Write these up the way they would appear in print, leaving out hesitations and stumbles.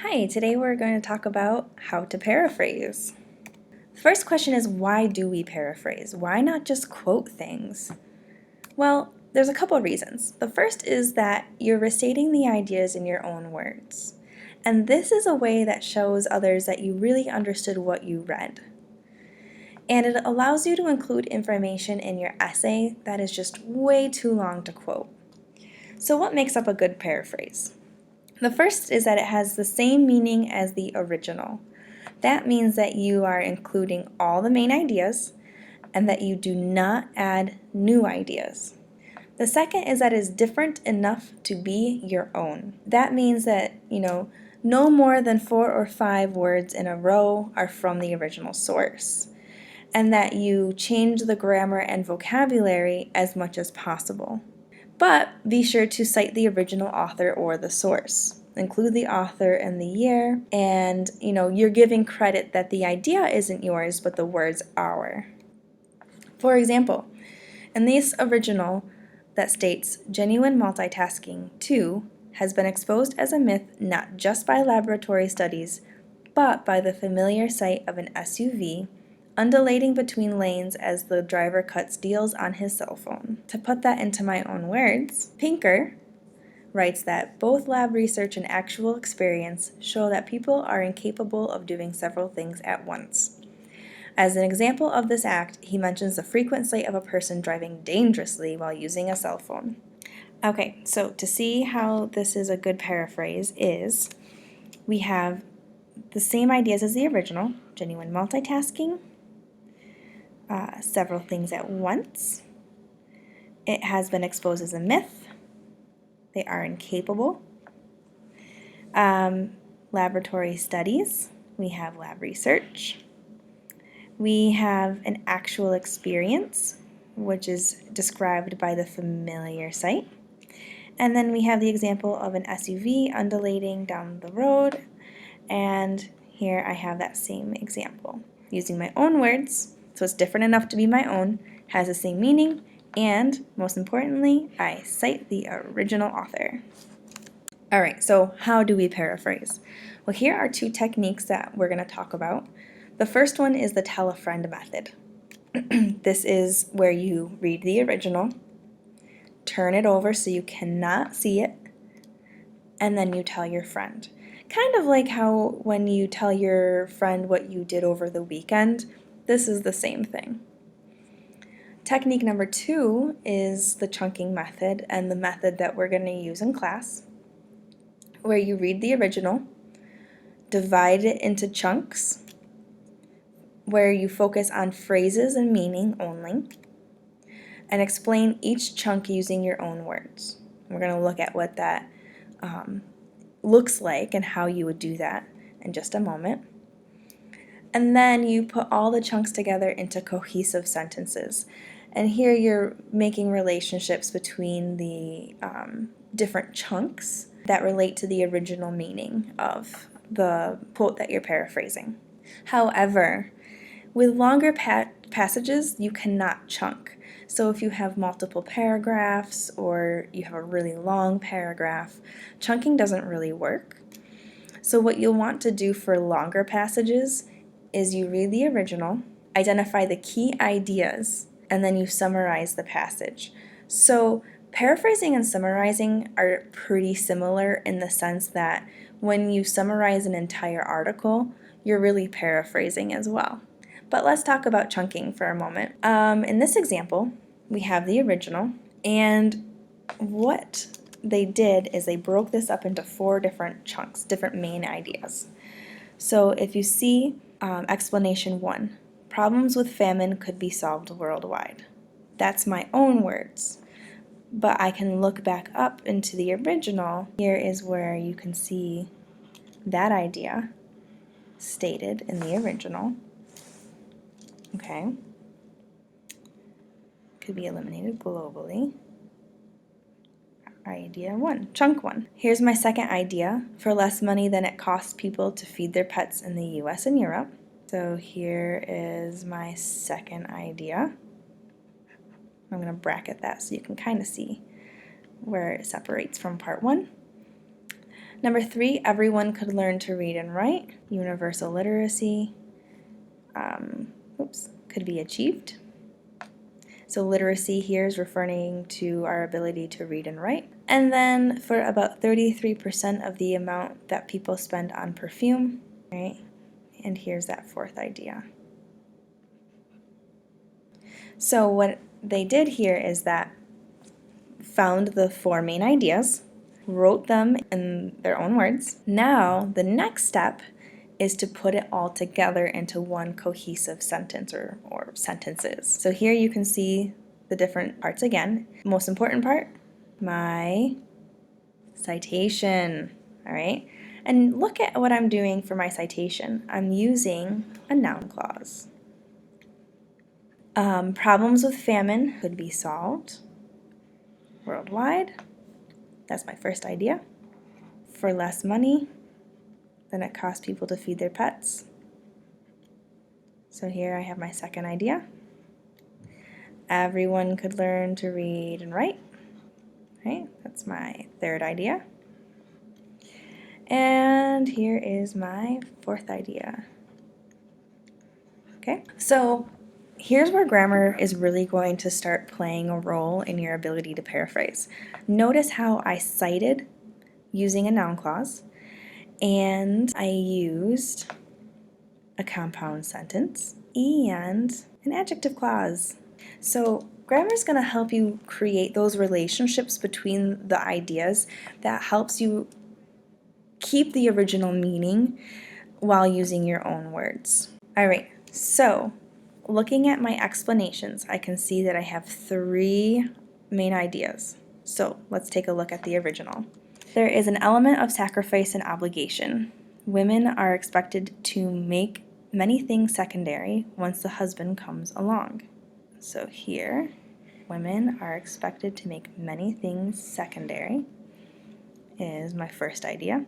Hi, today we're going to talk about how to paraphrase. The first question is, why do we paraphrase? Why not just quote things? Well, there's a couple of reasons. The first is that you're restating the ideas in your own words. And this is a way that shows others that you really understood what you read. And it allows you to include information in your essay that is just way too long to quote. So what makes up a good paraphrase? The first is that it has the same meaning as the original. That means that you are including all the main ideas and that you do not add new ideas. The second is that it is different enough to be your own. That means that, no more than 4 or 5 words in a row are from the original source, and that you change the grammar and vocabulary as much as possible. But be sure to cite the original author or the source. Include the author and the year, and you're giving credit that the idea isn't yours, but the words are. For example, in this original that states, genuine multitasking, too, has been exposed as a myth not just by laboratory studies, but by the familiar sight of an SUV undulating between lanes as the driver cuts deals on his cell phone. To put that into my own words, Pinker writes that both lab research and actual experience show that people are incapable of doing several things at once. As an example of this act, he mentions the frequent sight of a person driving dangerously while using a cell phone. Okay, so to see how this is a good paraphrase is, we have the same ideas as the original, genuine multitasking, several things at once. It has been exposed as a myth. They are incapable. Laboratory studies. We have lab research. We have an actual experience, which is described by the familiar sight. And then we have the example of an SUV undulating down the road. And here I have that same example. Using my own words, so it's different enough to be my own, has the same meaning, and most importantly, I cite the original author. All right, so how do we paraphrase? Well, here are 2 techniques that we're going to talk about. The first one is the tell a friend method. This is where you read the original, turn it over so you cannot see it, and then you tell your friend. Kind of like how when you tell your friend what you did over the weekend, this is the same thing. Technique number 2 is the chunking method, and the method that we're going to use in class, where you read the original, divide it into chunks, where you focus on phrases and meaning only, and explain each chunk using your own words. We're going to look at what that looks like and how you would do that in just a moment. And then you put all the chunks together into cohesive sentences. And here you're making relationships between the different chunks that relate to the original meaning of the quote that you're paraphrasing. However, with longer passages, you cannot chunk. So if you have multiple paragraphs or you have a really long paragraph, chunking doesn't really work. So what you'll want to do for longer passages is you read the original, identify the key ideas, and then you summarize the passage. So paraphrasing and summarizing are pretty similar in the sense that when you summarize an entire article, you're really paraphrasing as well. But let's talk about chunking for a moment. In this example, we have the original, and what they did is they broke this up into 4 different chunks, different main ideas. So if you see explanation 1, problems with famine could be solved worldwide. That's my own words, but I can look back up into the original. Here is where you can see that idea stated in the original. Okay. Could be eliminated globally. Idea 1, chunk 1. Here's my second idea. For less money than it costs people to feed their pets in the US and Europe. So here is my second idea. I'm going to bracket that so you can kind of see where it separates from part 1. Number 3, everyone could learn to read and write. Universal literacy could be achieved. So literacy here is referring to our ability to read and write. And then for about 33% of the amount that people spend on perfume, right? And here's that 4th idea. So what they did here is that found the 4 main ideas, wrote them in their own words. Now the next step is to put it all together into one cohesive sentence or sentences. So here you can see the different parts again. Most important part, my citation, all right? And look at what I'm doing for my citation. I'm using a noun clause. Problems with famine could be solved worldwide. That's my first idea. For less money than it costs people to feed their pets. So here I have my second idea. Everyone could learn to read and write. Right? That's my third idea. And here is my 4th idea. Okay, so here's where grammar is really going to start playing a role in your ability to paraphrase. Notice how I cited using a noun clause, and I used a compound sentence and an adjective clause. So grammar is going to help you create those relationships between the ideas that helps you keep the original meaning while using your own words. All right, so looking at my explanations, I can see that I have 3 main ideas. So let's take a look at the original. There is an element of sacrifice and obligation. Women are expected to make many things secondary once the husband comes along. So here, women are expected to make many things secondary is my first idea.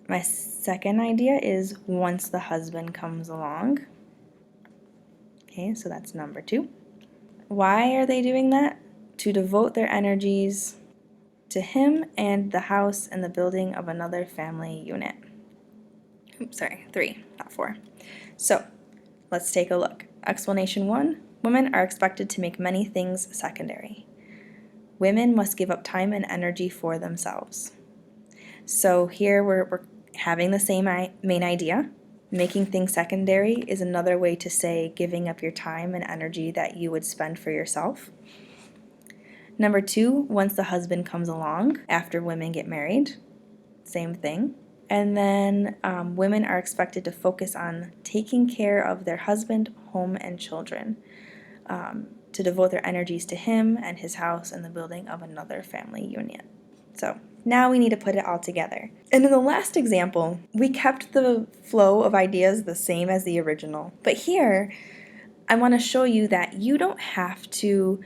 My second idea is once the husband comes along. Okay, so that's number 2. Why are they doing that? To devote their energies to him and the house and the building of another family unit. Oops, sorry, 3, not 4. So let's take a look. Explanation 1, women are expected to make many things secondary. Women must give up time and energy for themselves. So here we're having the same main idea. Making things secondary is another way to say giving up your time and energy that you would spend for yourself. Number 2, once the husband comes along, after women get married, same thing. And then women are expected to focus on taking care of their husband, home, and children, to devote their energies to him and his house and the building of another family unit. So now we need to put it all together. And in the last example, we kept the flow of ideas the same as the original. But here, I want to show you that you don't have to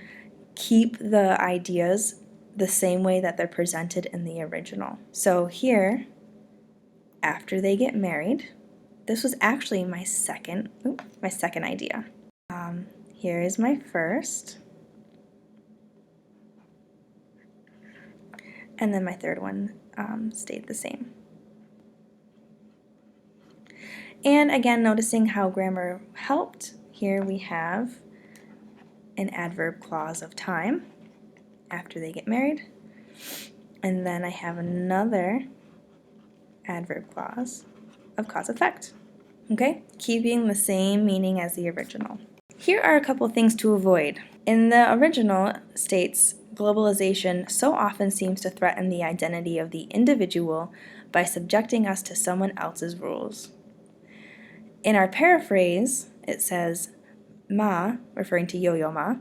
keep the ideas the same way that they're presented in the original. So here, after they get married, this was actually my second idea. Here is my first. And then my third one stayed the same. And again, noticing how grammar helped, here we have an adverb clause of time after they get married. And then I have another adverb clause of cause-effect. Okay, keeping the same meaning as the original. Here are a couple things to avoid. In the original states, globalization so often seems to threaten the identity of the individual by subjecting us to someone else's rules. In our paraphrase, it says, Ma, referring to Yo-Yo Ma,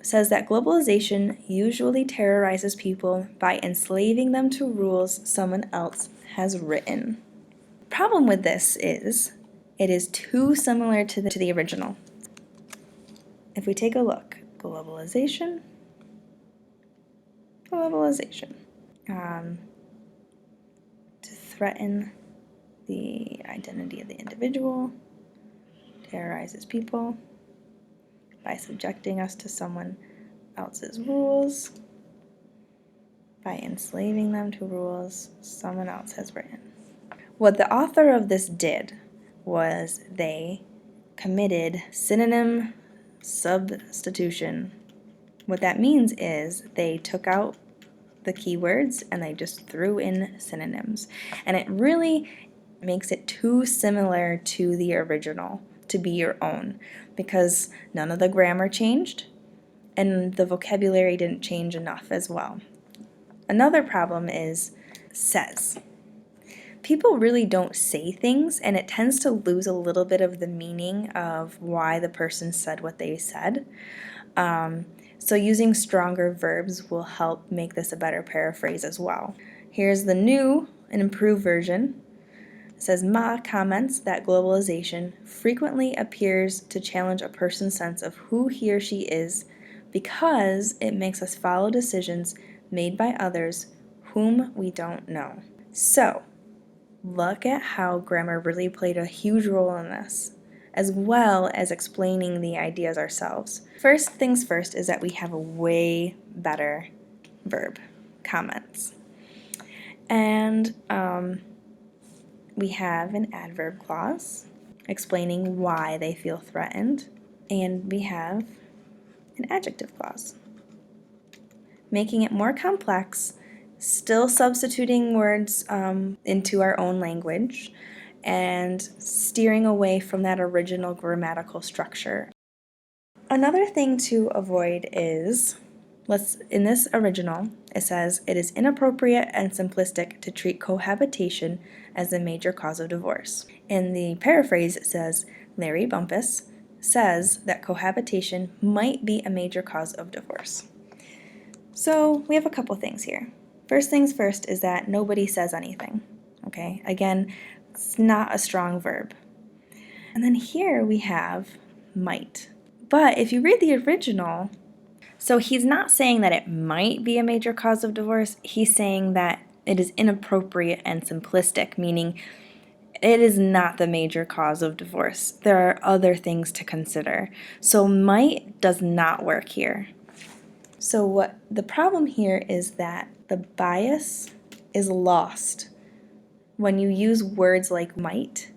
says that globalization usually terrorizes people by enslaving them to rules someone else has written. The problem with this is it is too similar to the original. If we take a look, globalization, to threaten the identity of the individual, terrorizes people by subjecting us to someone else's rules, by enslaving them to rules someone else has written. What the author of this did was they committed synonym substitution. What that means is they took out the keywords and they just threw in synonyms. And it really makes it too similar to the original to be your own, because none of the grammar changed and the vocabulary didn't change enough as well. Another problem is says. People really don't say things, and it tends to lose a little bit of the meaning of why the person said what they said. So using stronger verbs will help make this a better paraphrase as well. Here's the new and improved version. It says, Ma comments that globalization frequently appears to challenge a person's sense of who he or she is because it makes us follow decisions made by others whom we don't know. So, look at how grammar really played a huge role in this, as well as explaining the ideas ourselves. First things first is that we have a way better verb, comments. And we have an adverb clause explaining why they feel threatened, and we have an adjective clause, making it more complex, still substituting words into our own language, and steering away from that original grammatical structure. Another thing to avoid is, in this original, it says, it is inappropriate and simplistic to treat cohabitation as a major cause of divorce. In the paraphrase, it says, Larry Bumpus says that cohabitation might be a major cause of divorce. So we have a couple things here. First things first is that nobody says anything. Okay, again, it's not a strong verb. And then here we have might. But if you read the original, so he's not saying that it might be a major cause of divorce. He's saying that it is inappropriate and simplistic, meaning it is not the major cause of divorce. There are other things to consider. So might does not work here. So what the problem here is that the bias is lost when you use words like might,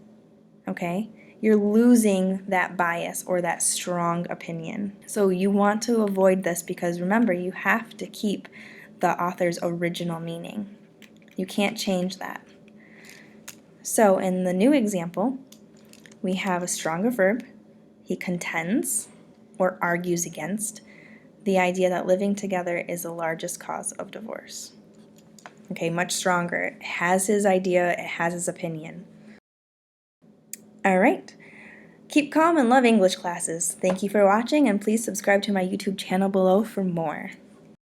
okay? You're losing that bias or that strong opinion. So you want to avoid this because remember, you have to keep the author's original meaning. You can't change that. So in the new example, we have a stronger verb. He contends or argues against the idea that living together is the largest cause of divorce. Okay, much stronger. It has his idea, it has his opinion. All right. Keep calm and love English classes. Thank you for watching, and please subscribe to my YouTube channel below for more.